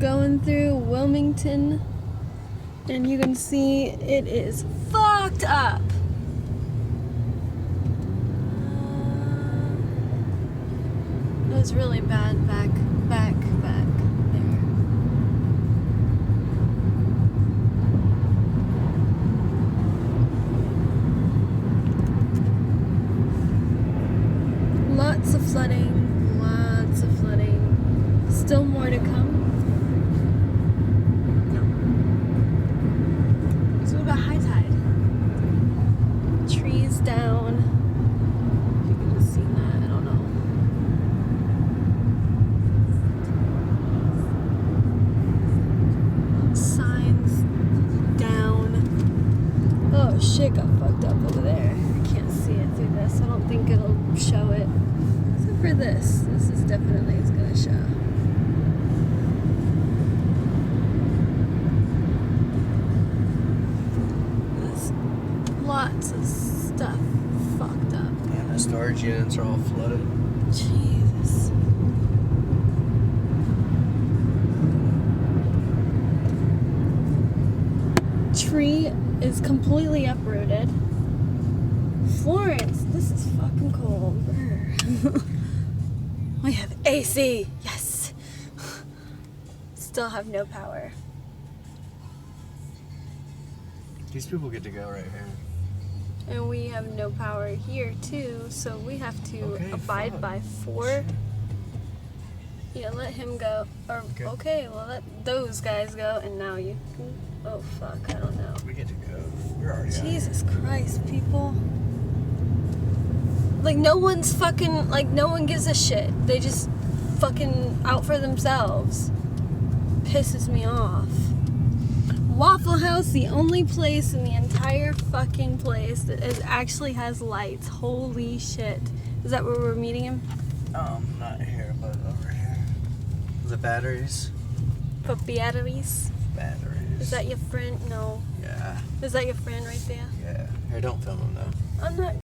going through Wilmington, and you can see it is fucked up. It was really bad back there. Lots of flooding, lots of flooding. Still more to come. So what about high tide? Trees down. If you can just see that, I don't know. Signs down. Oh shit, got fucked up over there. I can't see it through this. I don't think it'll show it. Except for this. This is definitely it's gonna show. There's lots of stuff fucked up. Yeah, the storage units are all flooded. Jesus. Tree is completely uprooted. Florence, this is fucking cold. We have AC. Yes. Still have no power. These people get to go right here. And we have no power here too, so we have to abide by 4. Yeah, let him go. Or okay, well let those guys go, and now you can. Oh fuck, I don't know. We get to go. We're already Jesus Christ, people. Like no one's fucking, like no one gives a shit. They just fucking out for themselves. Pisses me off. Waffle House, the only place in the entire fucking place that actually has lights. Holy shit. Is that where we're meeting him? Not here, but over here. The batteries. For batteries? Batteries. Is that your friend? No. Yeah. Is that your friend right there? Yeah. Here, don't film them though. I'm not